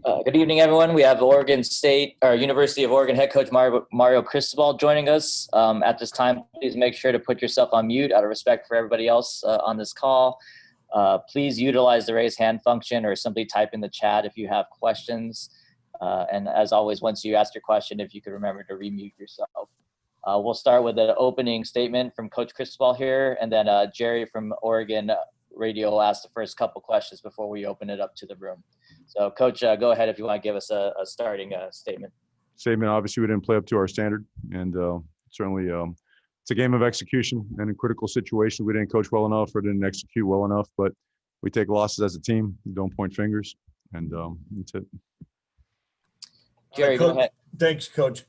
Good evening, everyone. We have Oregon State or University of Oregon head coach Mario Cristobal joining us. At this time, please make sure to put yourself on mute out of respect for everybody else on this call. Please utilize the raise hand function or simply type in the chat if you have questions. And as always, once you ask your question, if you could remember to remute yourself. We'll start with an opening statement from Coach Cristobal here, and then Jerry from Oregon Radio will ask the first couple questions before we open it up to the room. So, Coach, go ahead if you want to give us a starting statement. Obviously, we didn't play up to our standard, and certainly it's a game of execution. And in critical situations, we didn't coach well enough or didn't execute well enough. But we take losses as a team. Don't point fingers, and that's it. Jerry, Coach, go ahead. Thanks, Coach.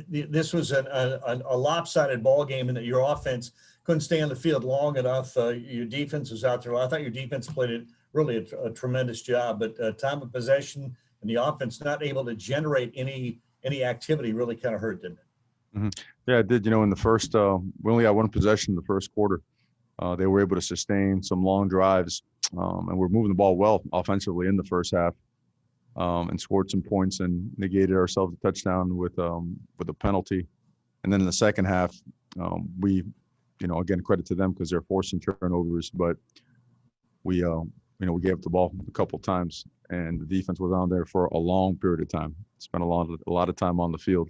This was a lopsided ball game, and that your offense couldn't stay on the field long enough. Your defense was out there. I thought your defense played really a tremendous job, but time of possession and the offense not able to generate any activity really kind of hurt, didn't it? Mm-hmm. Yeah, it did. In the first, we only had one possession in the first quarter. They were able to sustain some long drives, and we're moving the ball well offensively in the first half, and scored some points and negated ourselves a touchdown with a penalty. And then in the second half, we, again, credit to them because they're forcing turnovers, but we gave up the ball a couple times, and the defense was on there for a long period of time. Spent a lot of time on the field,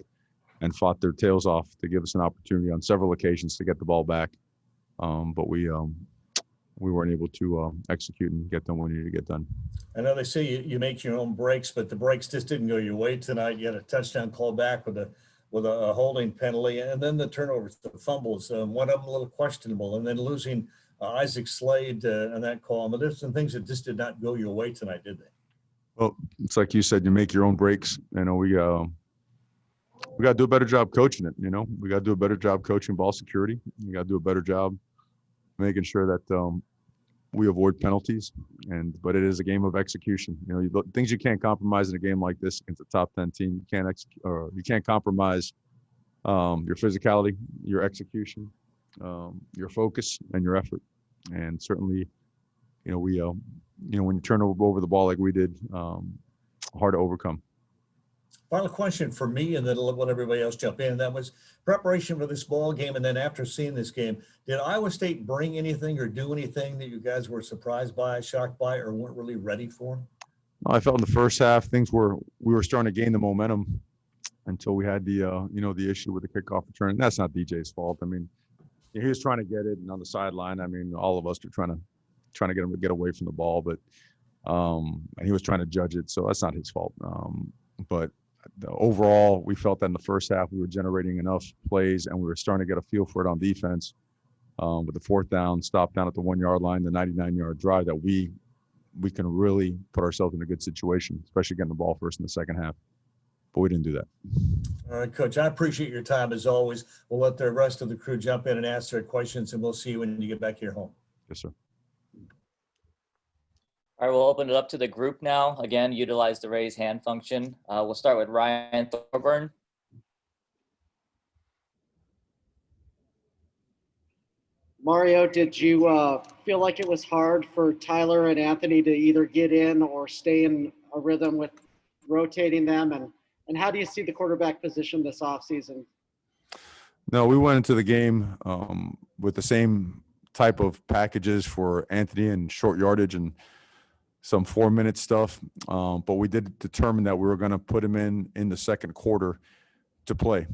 and fought their tails off to give us an opportunity on several occasions to get the ball back. But we weren't able to execute and get done what we needed to get done. I know they say you make your own breaks, but the breaks just didn't go your way tonight. You had a touchdown call back with a holding penalty, and then the turnovers, the fumbles, one of them a little questionable, and then losing Isaac Slade on that call. But there's some things that just did not go your way tonight, did they? Well, it's like you said, you make your own breaks. We got to do a better job coaching it. We got to do a better job coaching ball security. We got to do a better job making sure that we avoid penalties. But it is a game of execution. Things you can't compromise in a game like this against a top 10 team. You can't compromise your physicality, your execution, your focus, and your effort. And certainly, when you turn over the ball like we did, hard to overcome. Final question for me, and then let everybody else jump in. That was preparation for this ball game, and then after seeing this game, did Iowa State bring anything or do anything that you guys were surprised by, shocked by, or weren't really ready for? I felt in the first half we were starting to gain the momentum until we had the issue with the kickoff return. And that's not DJ's fault. He was trying to get it, and on the sideline, all of us are trying to get him to get away from the ball, but and he was trying to judge it, so that's not his fault. But overall, we felt that in the first half we were generating enough plays, and we were starting to get a feel for it on defense. With the fourth down, stop down at the 1 yard line, the 99-yard drive, that we can really put ourselves in a good situation, especially getting the ball first in the second half. But we didn't do that. All right, Coach, I appreciate your time as always. We'll let the rest of the crew jump in and ask their questions, and we'll see you when you get back here home. Yes, sir. All right, we'll open it up to the group now. Again, utilize the raise hand function. We'll start with Ryan Thorburn. Mario, did you feel like it was hard for Tyler and Anthony to either get in or stay in a rhythm with rotating them? And how do you see the quarterback position this offseason? No, we went into the game with the same type of packages for Anthony and short yardage and some 4-minute stuff. But we did determine that we were going to put him in the second quarter to play.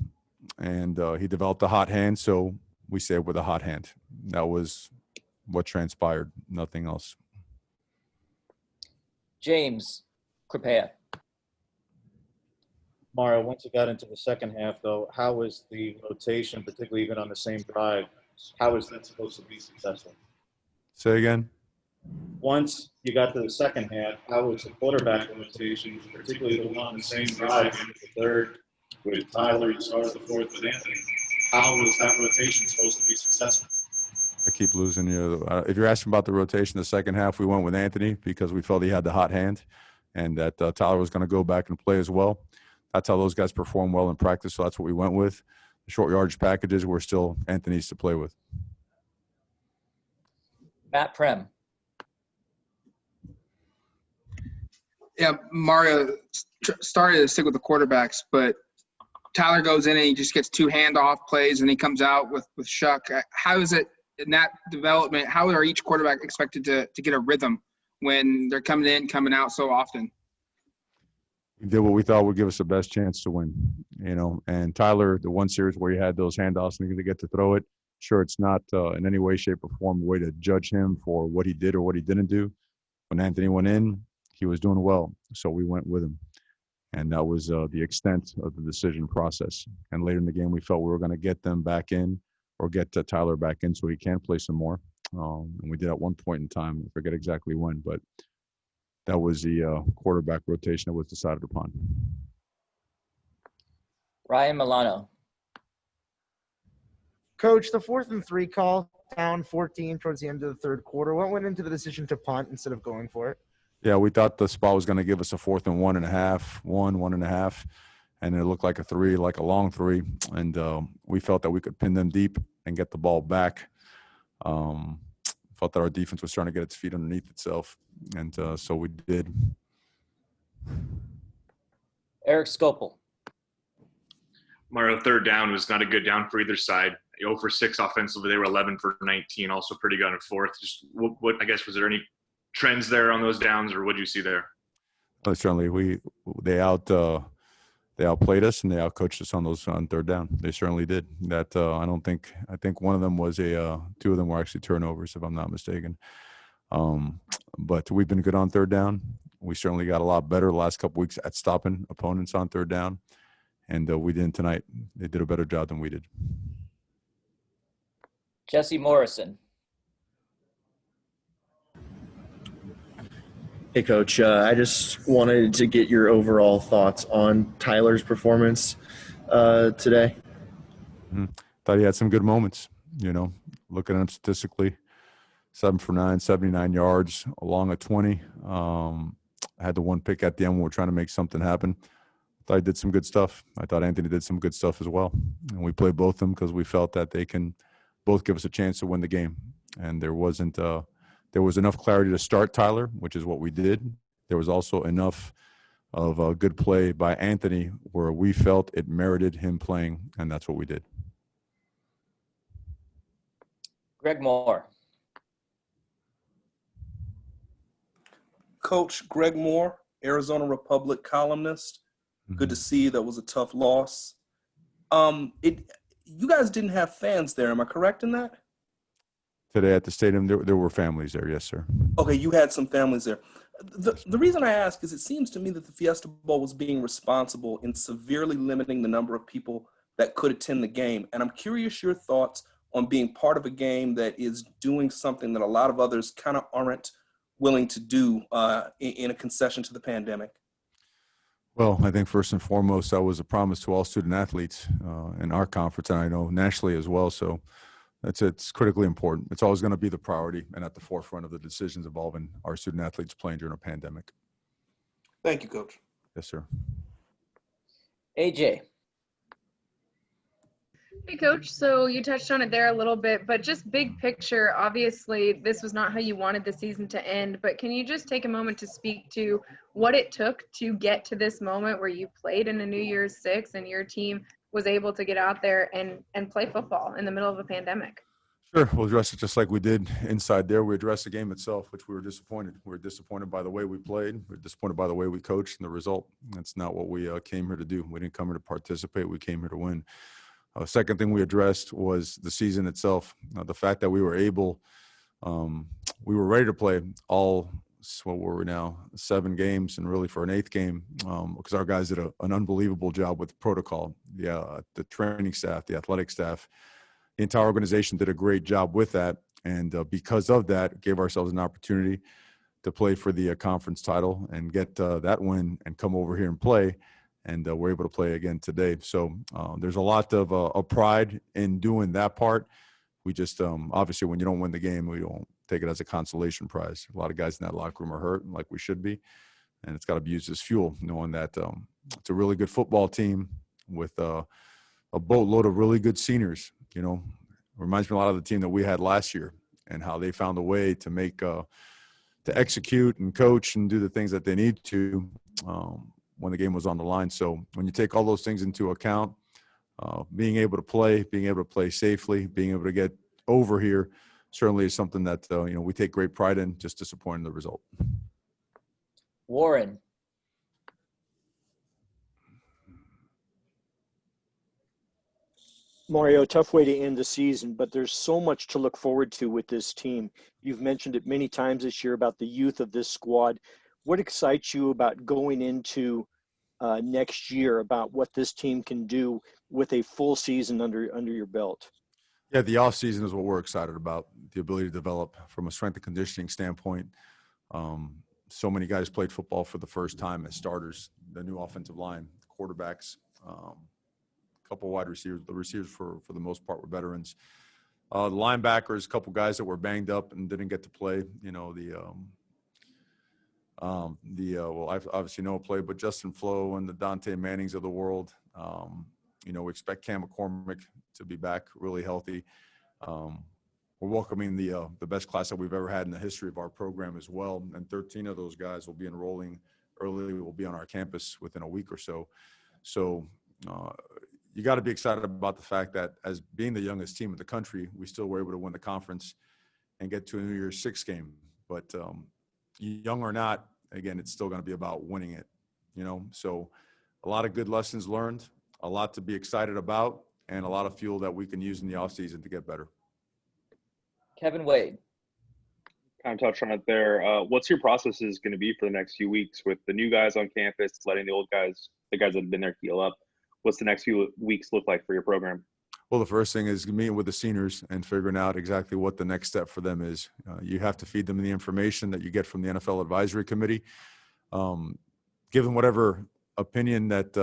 And he developed a hot hand, so we said with a hot hand. That was what transpired, nothing else. James Crepea. Mario, once you got into the second half, though, how was the rotation, particularly even on the same drive, how is that supposed to be successful? Say again? Once you got to the second half, how was the quarterback rotation, particularly the one on the same drive into the third with Tyler, you started the fourth with Anthony? How was that rotation supposed to be successful? I keep losing you. If you're asking about the rotation the second half, we went with Anthony because we felt he had the hot hand and that Tyler was going to go back and play as well. That's how those guys perform well in practice, so that's what we went with. The short yardage packages were still Anthony's to play with. Matt Prem. Yeah, Mario started to stick with the quarterbacks, but Tyler goes in and he just gets 2 handoff plays and he comes out with Shuck. How is it in that development? How are each quarterback expected to get a rhythm when they're coming in, coming out so often? We did what we thought would give us the best chance to win, and Tyler, the one series where he had those handoffs and he get to throw it, sure, it's not in any way, shape, or form a way to judge him for what he did or what he didn't do. When Anthony went in, he was doing well, so we went with him. And that was the extent of the decision process. And later in the game, we felt we were going to get them back in or get Tyler back in so he can play some more. And we did at one point in time. I forget exactly when, but that was the quarterback rotation that was decided upon. Ryan Milano. Coach, the 4th and 3 call, down 14 towards the end of the third quarter. What went into the decision to punt instead of going for it? Yeah, we thought the spot was going to give us a 4th and 1.5, 1.5, and it looked like a 3, like a long 3. And we felt that we could pin them deep and get the ball back. Felt that our defense was trying to get its feet underneath itself, and so we did. Eric Scopel. Mario, 3rd down was not a good down for either side. 0 for 6 offensively. They were 11 for 19, also pretty good on 4th. Just what I guess, was there any trends there on those downs, or what did you see there? But certainly, they outplayed us and they outcoached us on 3rd down. They certainly did. That I think one of them was 2 of them were actually turnovers, if I'm not mistaken. But we've been good on 3rd down. We certainly got a lot better the last couple weeks at stopping opponents on 3rd down, and we didn't tonight. They did a better job than we did. Jesse Morrison. Hey, Coach. I just wanted to get your overall thoughts on Tyler's performance today. Thought he had some good moments, looking at him statistically. 7 for 9, 79 yards along a 20. Had the one pick at the end when we're trying to make something happen. Thought he did some good stuff. I thought Anthony did some good stuff as well. And we played both of them because we felt that they can both give us a chance to win the game. And there was enough clarity to start Tyler, which is what we did. There was also enough of a good play by Anthony where we felt it merited him playing, and that's what we did. Greg Moore. Coach Greg Moore, Arizona Republic columnist. Good to see. That was a tough loss. You guys didn't have fans there. Am I correct in that? Today at the stadium, there were families there. Yes, sir. Okay, you had some families there. The reason I ask is it seems to me that the Fiesta Bowl was being responsible in severely limiting the number of people that could attend the game. And I'm curious your thoughts on being part of a game that is doing something that a lot of others kind of aren't willing to do in a concession to the pandemic. Well, I think first and foremost, that was a promise to all student athletes in our conference, and I know nationally as well. So it's critically important. It's always going to be the priority and at the forefront of the decisions involving our student athletes playing during a pandemic. Thank you, Coach. Yes, sir. AJ. Hey, Coach. So you touched on it there a little bit, but just big picture, obviously this was not how you wanted the season to end, but can you just take a moment to speak to what it took to get to this moment where you played in a New Year's Six and your team was able to get out there and play football in the middle of a pandemic? Sure. We'll address it just like we did inside there. We addressed the game itself, which we were disappointed. We were disappointed by the way we played. We were disappointed by the way we coached and the result. That's not what we came here to do. We didn't come here to participate. We came here to win. Second thing we addressed was the season itself. The fact that we were able, we were ready to play all, what were we now, 7 games, and really for an 8th game, because our guys did an unbelievable job with protocol. The training staff, the athletic staff, the entire organization did a great job with that. And because of that, gave ourselves an opportunity to play for the conference title and get that win and come over here and play. And we're able to play again today. So there's a lot of pride in doing that part. We just obviously when you don't win the game, we don't take it as a consolation prize. A lot of guys in that locker room are hurt, like we should be, and it's got to be used as fuel, knowing that it's a really good football team with a boatload of really good seniors. You know, reminds me a lot of the team that we had last year and how they found a way to make execute and coach and do the things that they need to when the game was on the line. So when you take all those things into account, being able to play safely, being able to get over here certainly is something that we take great pride in. Just disappointing the result. Warren. Mario, tough way to end the season, but there's so much to look forward to with this team. You've mentioned it many times this year about the youth of this squad. What excites you about going into next year, about what this team can do with a full season under your belt? Yeah, the offseason is what we're excited about, the ability to develop from a strength and conditioning standpoint. So many guys played football for the first time as starters, the new offensive line, quarterbacks, couple wide receivers. The receivers, for the most part, were veterans. The linebackers, a couple guys that were banged up and didn't get to play. Obviously Noah played, but Justin Flo and the Dante Mannings of the world. We expect Cam McCormick to be back really healthy. We're welcoming the best class that we've ever had in the history of our program as well. And 13 of those guys will be enrolling early. Will be on our campus within a week or so. So you got to be excited about the fact that as being the youngest team in the country, we still were able to win the conference and get to a New Year's Six game. But young or not, again, it's still going to be about winning it, So a lot of good lessons learned, a lot to be excited about, and a lot of fuel that we can use in the offseason to get better. Kevin Wade. Kind of touched on it there. What's your process is going to be for the next few weeks with the new guys on campus, letting the old guys, the guys that have been there, heal up? What's the next few weeks look like for your program? Well, the first thing is meeting with the seniors and figuring out exactly what the next step for them is. You have to feed them the information that you get from the NFL Advisory Committee. Give them whatever opinion that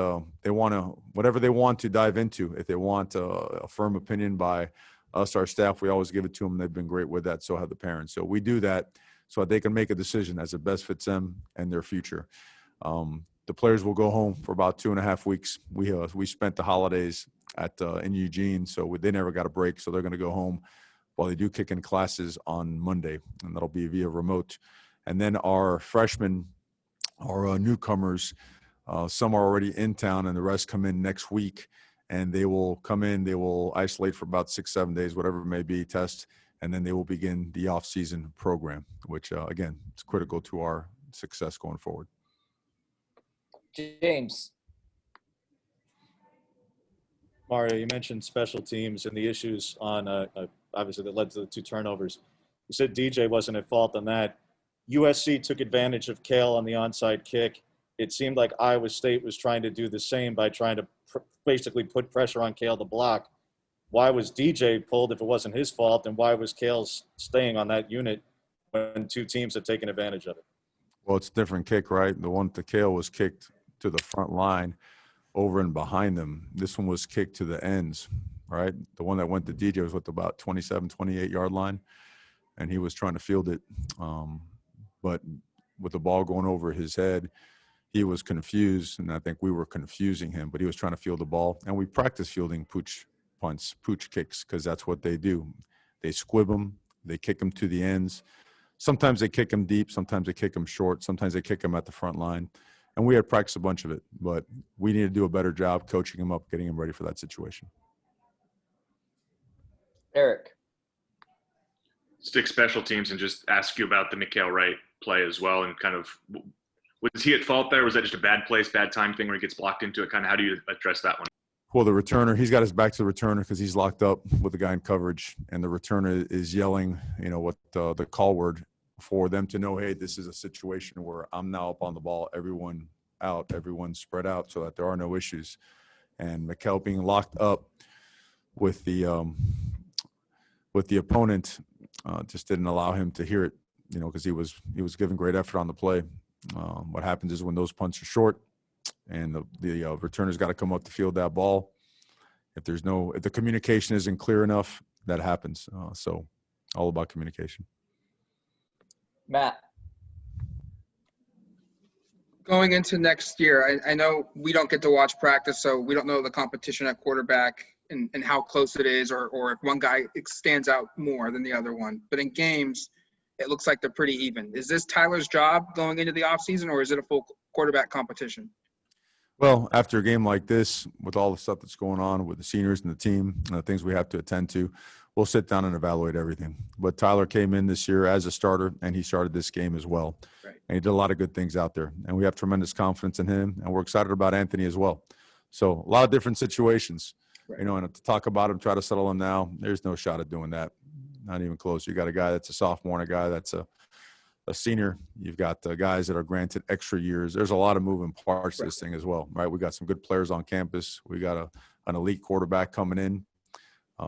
whatever they want to dive into. If they want a firm opinion by us, our staff, we always give it to them. They've been great with that. So have the parents. So we do that so that they can make a decision as it best fits them and their future. The players will go home for about 2.5 weeks. We spent the holidays in Eugene, so they never got a break. So they're going to go home while they do kick in classes on Monday, and that'll be via remote. And then our freshmen, our newcomers, some are already in town, and the rest come in next week. And they will come in. They will isolate for about 6-7 days, whatever it may be, test, and then they will begin the off-season program, which again is critical to our success going forward. James. Mario, you mentioned special teams and the issues on obviously that led to the 2 turnovers. You said DJ wasn't at fault on that. USC took advantage of Kale on the onside kick. It seemed like Iowa State was trying to do the same by trying to basically put pressure on Kale to block. Why was DJ pulled if it wasn't his fault, and why was Kale staying on that unit when 2 teams had taken advantage of it? Well, it's a different kick, right? The one to Kale was kicked to the front line over and behind them. This one was kicked to the ends, right? The one that went to DJ was with about 27, 28-yard line, and he was trying to field it. But with the ball going over his head, he was confused, and I think we were confusing him, but he was trying to field the ball. And we practice fielding pooch punts, pooch kicks, because that's what they do. They squib them. They kick them to the ends. Sometimes they kick them deep. Sometimes they kick them short. Sometimes they kick them at the front line. And we had practiced a bunch of it, but we need to do a better job coaching him up, getting him ready for that situation. Eric. Stick special teams and just ask you about the Mikael Wright play as well, and kind of was he at fault there? Was that just a bad place, bad time thing where he gets blocked into it? Kind of how do you address that one? Well, the returner, he's got his back to the returner because he's locked up with the guy in coverage, and the returner is yelling, what the call word for them to know, hey, this is a situation where I'm now up on the ball, everyone out, everyone spread out so that there are no issues. And Mikael being locked up with the opponent just didn't allow him to hear it, because he was giving great effort on the play. What happens is when those punts are short and the returner's got to come up to field that ball, if the communication isn't clear enough, that happens. So all about communication. Matt. Going into next year, I know we don't get to watch practice, so we don't know the competition at quarterback and how close it is, or if one guy stands out more than the other one. But in games, it looks like they're pretty even. Is this Tyler's job going into the offseason, or is it a full quarterback competition? Well, after a game like this, with all the stuff that's going on with the seniors and the team, and the things we have to attend to, we'll sit down and evaluate everything. But Tyler came in this year as a starter, and he started this game as well. Right. And he did a lot of good things out there. And we have tremendous confidence in him, and we're excited about Anthony as well. So a lot of different situations, Right. you know, and to talk about him, try to settle him now, there's no shot at doing that. Not even close. You got a guy that's a sophomore and a guy that's a senior. You've got guys that are granted extra years. There's a lot of moving parts to this thing as well, right? We got some good players on campus. We got an elite quarterback coming in.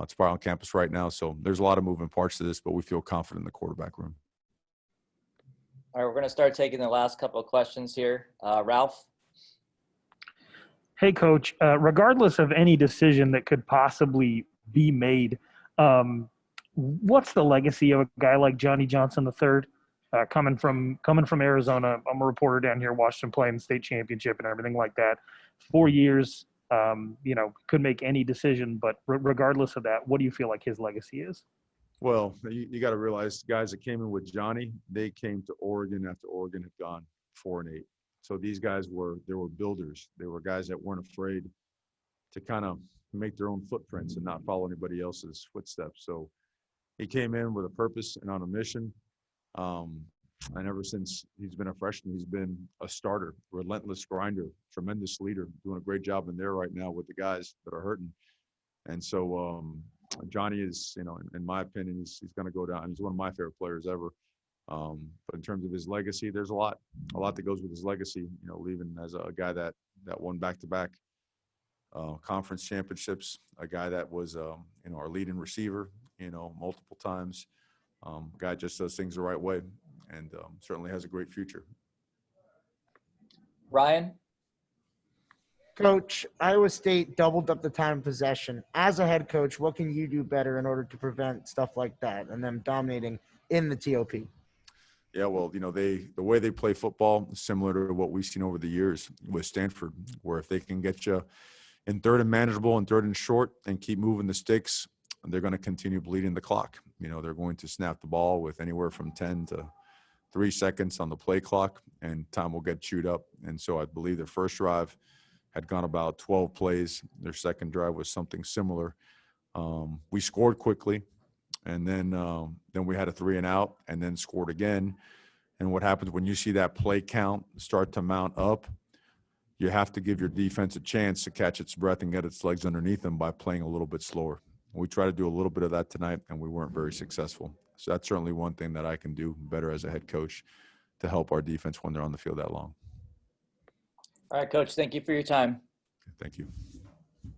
It's probably on campus right now. So there's a lot of moving parts to this, but we feel confident in the quarterback room. All right, we're going to start taking the last couple of questions here. Ralph? Hey, Coach, regardless of any decision that could possibly be made, what's the legacy of a guy like Johnny Johnson III? Coming from Arizona, I'm a reporter down here, watched him play in the state championship and everything like that. 4 years, could make any decision, but regardless of that, what do you feel like his legacy is? Well, you got to realize guys that came in with Johnny, they came to Oregon after Oregon had gone 4-8. So these guys were builders. They were guys that weren't afraid to kind of make their own footprints and not follow anybody else's footsteps. So he came in with a purpose and on a mission. And ever since he's been a freshman, he's been a starter, relentless grinder, tremendous leader, doing a great job in there right now with the guys that are hurting. And so Johnny is, in my opinion, he's going to go down. He's one of my favorite players ever. But in terms of his legacy, there's a lot that goes with his legacy, leaving as a guy that won back-to-back conference championships, a guy that was, our leading receiver, multiple times. Guy just does things the right way and certainly has a great future. Ryan? Coach, Iowa State doubled up the time of possession. As a head coach, what can you do better in order to prevent stuff like that and them dominating in the TOP? Yeah, well, the way they play football is similar to what we've seen over the years with Stanford, where if they can get you in third and manageable and third and short and keep moving the sticks, they're going to continue bleeding the clock. They're going to snap the ball with anywhere from 10 to 3 seconds on the play clock, and time will get chewed up. And so I believe their first drive had gone about 12 plays. Their second drive was something similar. We scored quickly, and then we had a 3-and-out, and then scored again. And what happens when you see that play count start to mount up, you have to give your defense a chance to catch its breath and get its legs underneath them by playing a little bit slower. We tried to do a little bit of that tonight, and we weren't very successful. So that's certainly one thing that I can do better as a head coach to help our defense when they're on the field that long. All right, Coach, thank you for your time. Thank you.